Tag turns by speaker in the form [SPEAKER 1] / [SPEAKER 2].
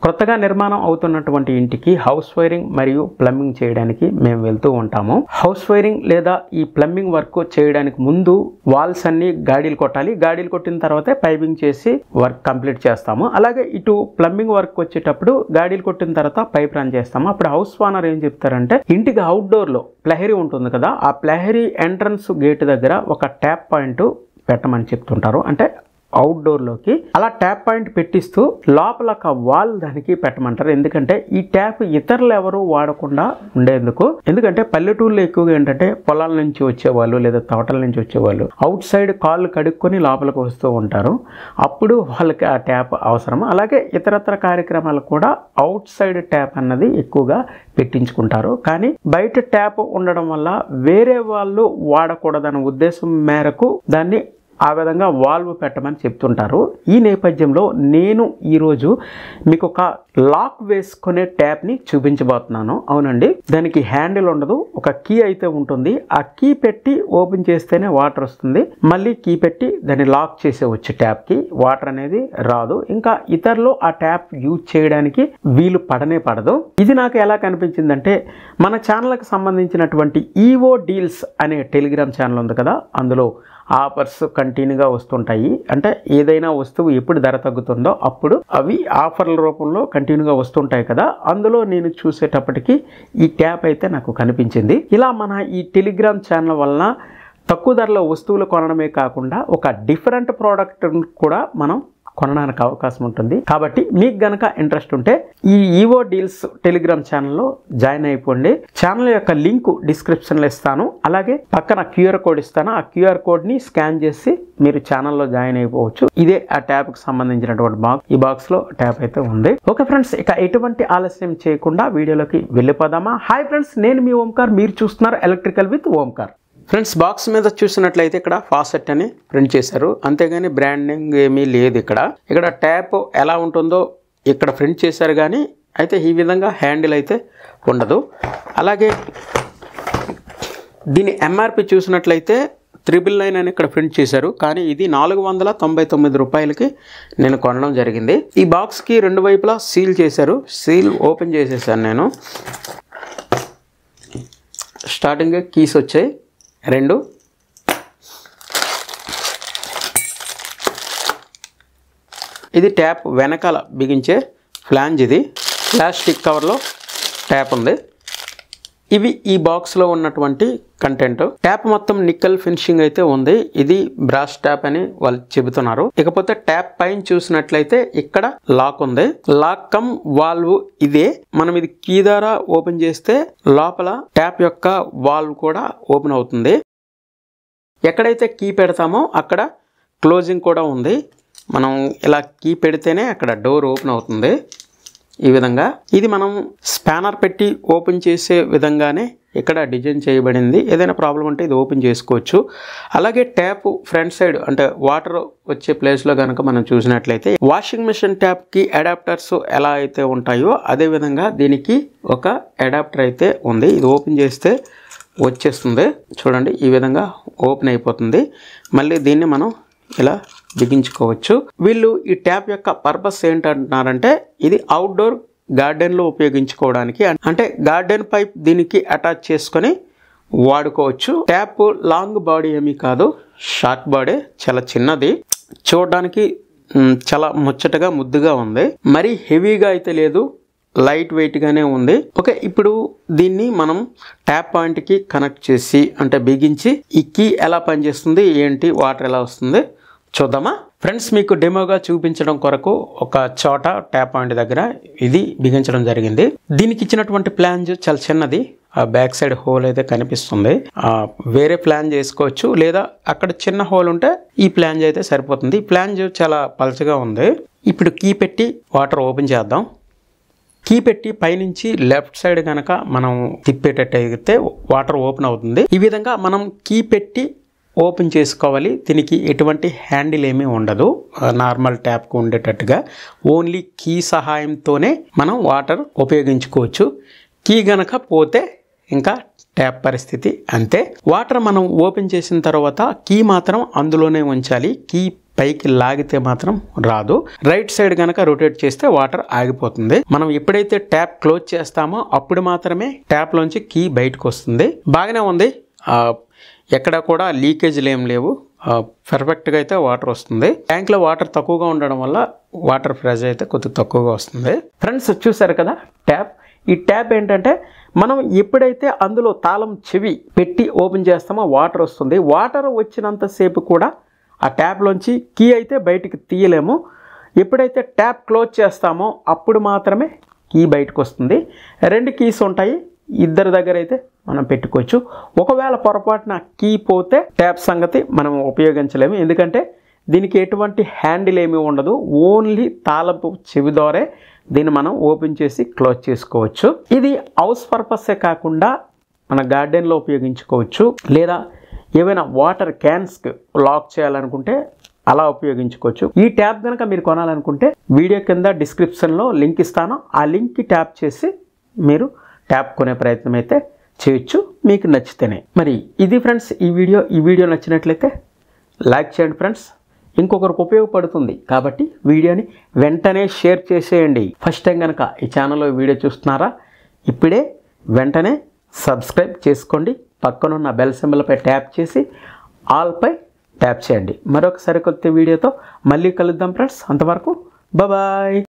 [SPEAKER 1] కొత్తగా నిర్మాణం అవుతున్నటువంటి ఇంటికి హౌస్ వైరింగ్ మరియు ప్లంబింగ్ చేయడానికి మేము వెళ్తూ ఉంటాము. హౌస్ వైరింగ్ లేదా ఈ ప్లంబింగ్ వర్క్ చేయడానికి ముందు వాల్స్ అన్ని గాడీలు కొట్టాలి. గాడీలు కొట్టిన తర్వాతే పైపింగ్ చేసి వర్క్ కంప్లీట్ చేస్తాము. అలాగే ఇటు ప్లంబింగ్ వర్క్ వచ్చేటప్పుడు గాడీలు కొట్టిన తర్వాత పైప్ రన్ చేస్తాము. అప్పుడు హౌస్ ఓనర్ ఏం చెప్తారంటే, ఇంటికి అవుట్డోర్ లో ప్లహరీ ఉంటుంది కదా, ఆ ప్లహరీ ఎంట్రన్స్ గేట్ దగ్గర ఒక ట్యాప్ పాయింట్ పెట్టమని చెప్తుంటారు. అంటే అవుట్డోర్ లోకి అలా ట్యాప్ పాయింట్ పెట్టిస్తూ లోపల ఒక వాల్ దానికి పెట్టమంటారు. ఎందుకంటే ఈ ట్యాప్ ఇతరులు ఎవరు వాడకుండా ఉండేందుకు. ఎందుకంటే పల్లెటూరులో ఎక్కువగా ఏంటంటే పొలాల నుంచి వచ్చేవాళ్ళు లేదా తోటల నుంచి వచ్చేవాళ్ళు అవుట్ సైడ్ కాళ్ళు కడుక్కొని లోపలికి వస్తూ ఉంటారు. అప్పుడు వాళ్ళకి ఆ ట్యాప్ అవసరం. అలాగే ఇతరత్ర కార్యక్రమాలు కూడా అవుట్ సైడ్ ట్యాప్ అన్నది ఎక్కువగా పెట్టించుకుంటారు. కానీ బయట ట్యాప్ ఉండడం వల్ల వేరే వాళ్ళు వాడకూడదన్న ఉద్దేశం మేరకు దాన్ని ఆ విధంగా వాల్వ్ పెట్టమని చెప్తుంటారు. ఈ నేపథ్యంలో నేను ఈరోజు మీకు ఒక లాక్ వేసుకునే ట్యాప్ని చూపించబోతున్నాను. అవునండి, దానికి హ్యాండిల్ ఉండదు, ఒక కీ అయితే ఉంటుంది. ఆ కీ పెట్టి ఓపెన్ చేస్తేనే వాటర్ వస్తుంది. మళ్ళీ కీ పెట్టి దాన్ని లాక్ చేసేవచ్చు. ట్యాప్కి వాటర్ అనేది రాదు. ఇంకా ఇతరులు ఆ ట్యాప్ యూజ్ చేయడానికి వీలు పడనే పడదు. ఇది నాకు ఎలా కనిపించిందంటే, మన ఛానల్కి సంబంధించినటువంటి ఈవో డీల్స్ అనే టెలిగ్రామ్ ఛానల్ ఉంది కదా, అందులో ఆఫర్స్ కంటిన్యూగా వస్తుంటాయి. అంటే ఏదైనా వస్తువు ఎప్పుడు ధర తగ్గుతుందో అప్పుడు అవి ఆఫర్ల రూపంలో కంటిన్యూగా వస్తుంటాయి కదా. అందులో నేను చూసేటప్పటికి ఈ ట్యాప్ అయితే నాకు కనిపించింది. ఇలా మన ఈ టెలిగ్రామ్ ఛానల్ వలన తక్కువ ధరలో వస్తువులు కొనడమే కాకుండా ఒక డిఫరెంట్ ప్రోడక్ట్ కూడా మనం కొనడానికి అవకాశం ఉంటుంది. కాబట్టి మీకు గనక ఇంట్రెస్ట్ ఉంటే ఈ ఈవో డీల్స్ టెలిగ్రామ్ ఛానల్లో జాయిన్ అయిపోండి. ఛానల్ యొక్క లింక్ డిస్క్రిప్షన్లో ఇస్తాను. అలాగే పక్కన క్యూఆర్ కోడ్ ఇస్తాను. ఆ క్యూఆర్ కోడ్ని స్కాన్ చేసి మీరు ఛానల్లో జాయిన్ అయిపోవచ్చు. ఇదే ఆ ట్యాబ్కి సంబంధించినటువంటి బాక్స్. ఈ బాక్స్లో ట్యాప్ అయితే ఉంది. ఓకే ఫ్రెండ్స్, ఇక ఎటువంటి ఆలస్యం చేయకుండా వీడియోలోకి వెళ్ళిపోదామా. హాయ్ ఫ్రెండ్స్, నేను మీ ఓంకార్. మీరు చూస్తున్నారు electrical with Omkar. Friends, box మీద చూసినట్లయితే ఇక్కడ ఫాసెట్ అని ప్రింట్ చేశారు. అంతేగాని బ్రాండింగ్ ఏమీ లేదు. ఇక్కడ ట్యాప్ ఎలా ఉంటుందో ఇక్కడ ప్రింట్ చేశారు, కానీ అయితే ఈ విధంగా హ్యాండిల్ అయితే ఉండదు. అలాగే దీని ఎంఆర్పి చూసినట్లయితే 999 అని ఇక్కడ ప్రింట్ చేశారు, కానీ ఇది 499 రూపాయలకి నేను కొనడం జరిగింది. ఈ బాక్స్కి రెండు వైపులా సీల్ చేశారు. సీల్ ఓపెన్ చేసేసాను నేను. స్టార్టింగ్ కీస్ వచ్చాయి రెండు. ఇది ట్యాప్ వెనకాల బిగించే ఫ్లాంజ్. ఇది ప్లాస్టిక్ కవర్లో ట్యాప్ ఉంది. ఇవి ఈ బాక్స్లో ఉన్నటువంటి కంటెంట్. ట్యాప్ మొత్తం నిక్కల్ ఫినిషింగ్ అయితే ఉంది. ఇది బ్రాస్ ట్యాప్ అని వాళ్ళు చెబుతున్నారు. ఇకపోతే ట్యాప్ పైన చూసినట్లయితే ఇక్కడ లాక్ ఉంది. లాక్ కమ్ వాల్వ్ ఇదే. మనం ఇది కీ ద్వారా ఓపెన్ చేస్తే లోపల ట్యాప్ యొక్క వాల్వ్ కూడా ఓపెన్ అవుతుంది. ఎక్కడైతే కీ పెడతామో అక్కడ క్లోజింగ్ కూడా ఉంది. మనం ఇలా కీ పెడితేనే అక్కడ డోర్ ఓపెన్ అవుతుంది. ఈ విధంగా ఇది మనం స్పానర్ పెట్టి ఓపెన్ చేసే విధంగానే ఇక్కడ డిజైన్ చేయబడింది. ఏదైనా ప్రాబ్లం ఉంటే ఇది ఓపెన్ చేసుకోవచ్చు. అలాగే ట్యాప్ ఫ్రంట్ సైడ్ అంటే వాటర్ వచ్చే ప్లేస్లో కనుక మనం చూసినట్లయితే వాషింగ్ మిషన్ ట్యాప్కి అడాప్టర్స్ ఎలా అయితే ఉంటాయో అదే విధంగా దీనికి ఒక అడాప్టర్ అయితే ఉంది. ఇది ఓపెన్ చేస్తే వచ్చేస్తుంది. చూడండి, ఈ విధంగా ఓపెన్ అయిపోతుంది. మళ్ళీ దీన్ని మనం ఇలా బిగించుకోవచ్చు. వీళ్ళు ఈ ట్యాప్ యొక్క పర్పస్ ఏంటంటున్నారంటే, ఇది అవుట్డోర్ గార్డెన్లో ఉపయోగించుకోవడానికి. అంటే గార్డెన్ పైప్ దీనికి అటాచ్ చేసుకొని వాడుకోవచ్చు. ట్యాప్ లాంగ్ బాడీ ఏమీ కాదు, షార్ట్ బాడీ, చాలా చిన్నది. చూడడానికి చాలా ముచ్చటగా ముద్దుగా ఉంది. మరీ హెవీగా అయితే లేదు, లైట్ వెయిట్గానే ఉంది. ఓకే, ఇప్పుడు దీన్ని మనం ట్యాప్ పాయింట్కి కనెక్ట్ చేసి అంటే బిగించి ఈ కీ ఎలా పనిచేస్తుంది ఏంటి, వాటర్ ఎలా వస్తుంది చూద్దామా. ఫ్రెండ్స్, మీకు డెమోగా చూపించడం కొరకు ఒక చోట ట్యాప్ పాయింట్ దగ్గర ఇది బిగించడం జరిగింది. దీనికి ఇచ్చినటువంటి ప్లాంజ్ చాలా చిన్నది. ఆ బ్యాక్ సైడ్ హోల్ అయితే కనిపిస్తుంది. వేరే ప్లాంజ్ చేసుకోవచ్చు, లేదా అక్కడ చిన్న హోల్ ఉంటే ఈ ప్లాంజ్ అయితే సరిపోతుంది. ఈ ప్లాంజ్ చాలా పలచగా ఉంది. ఇప్పుడు కీ పెట్టి వాటర్ ఓపెన్ చేద్దాం. కీ పెట్టి పైనుంచి లెఫ్ట్ సైడ్ కనుక మనం తిప్పేటట్టయితే వాటర్ ఓపెన్ అవుతుంది. ఈ విధంగా మనం కీ పెట్టి ఓపెన్ చేసుకోవాలి. దీనికి ఎటువంటి హ్యాండిల్ ఏమీ ఉండదు, నార్మల్ ట్యాప్కు ఉండేటట్టుగా ఓన్లీ కీ సహాయంతోనే మనం వాటర్ ఉపయోగించుకోవచ్చు. కీ గనక పోతే ఇంకా ట్యాప్ పరిస్థితి అంతే. వాటర్ మనం ఓపెన్ చేసిన తర్వాత కీ మాత్రం అందులోనే ఉంచాలి. కీ పైకి లాగితే మాత్రం రాదు. రైట్ సైడ్ కనుక రొటేట్ చేస్తే వాటర్ ఆగిపోతుంది. మనం ఎప్పుడైతే ట్యాప్ క్లోజ్ చేస్తామో అప్పుడు మాత్రమే ట్యాప్ లోంచి కీ బయటకు వస్తుంది. బాగానే ఉంది, ఎక్కడ కూడా లీకేజ్లు ఏం లేవు, పర్ఫెక్ట్గా అయితే వాటర్ వస్తుంది. ట్యాంక్లో వాటర్ తక్కువగా ఉండడం వల్ల వాటర్ ప్రెషర్ అయితే కొద్దిగా తక్కువగా వస్తుంది. ఫ్రెండ్స్ చూసారు కదా ట్యాప్. ఈ ట్యాప్ ఏంటంటే మనం ఎప్పుడైతే అందులో తాళం చెవి పెట్టి ఓపెన్ చేస్తామో వాటర్ వస్తుంది. వాటర్ వచ్చినంతసేపు కూడా ఆ ట్యాప్లోంచి కీ అయితే బయటికి తీయలేము. ఎప్పుడైతే ట్యాప్ క్లోజ్ చేస్తామో అప్పుడు మాత్రమే కీ బయటకు వస్తుంది. 2 కీస్ ఉంటాయి, ఇద్దరి దగ్గర అయితే మనం పెట్టుకోవచ్చు. ఒకవేళ పొరపాటున కీ పోతే ట్యాప్ సంగతి మనం ఉపయోగించలేము, ఎందుకంటే దీనికి ఎటువంటి హ్యాండిల్ ఏమీ ఉండదు. ఓన్లీ తాళపు చెవి ద్వారా దీన్ని మనం ఓపెన్ చేసి క్లోజ్ చేసుకోవచ్చు. ఇది హౌస్ పర్పసే కాకుండా మన గార్డెన్లో ఉపయోగించుకోవచ్చు, లేదా ఏవైనా వాటర్ క్యాన్స్కి లాక్ చేయాలనుకుంటే అలా ఉపయోగించుకోవచ్చు. ఈ ట్యాప్ కనుక మీరు కొనాలనుకుంటే వీడియో కింద డిస్క్రిప్షన్లో లింక్ ఇస్తాను. ఆ లింక్కి ట్యాప్ చేసి మీరు ట్యాప్ కొనే ప్రయత్నం అయితే చేయొచ్చు, మీకు నచ్చితేనే. మరి ఇది ఫ్రెండ్స్ ఈ వీడియో నచ్చినట్లయితే లైక్ చేయండి ఫ్రెండ్స్, ఇంకొకరికి ఉపయోగపడుతుంది కాబట్టి వీడియోని వెంటనే షేర్ చేసేయండి. ఫస్ట్ టైం కనుక ఈ ఛానల్లో వీడియో చూస్తున్నారా, ఇప్పుడే వెంటనే సబ్స్క్రైబ్ చేసుకోండి. పక్కనున్న బెల్ సింబల్పై ట్యాప్ చేసి ఆల్పై ట్యాప్ చేయండి. మరొక సరికొత్త వీడియోతో మళ్ళీ కలుద్దాం ఫ్రెండ్స్. అంతవరకు బాయ్.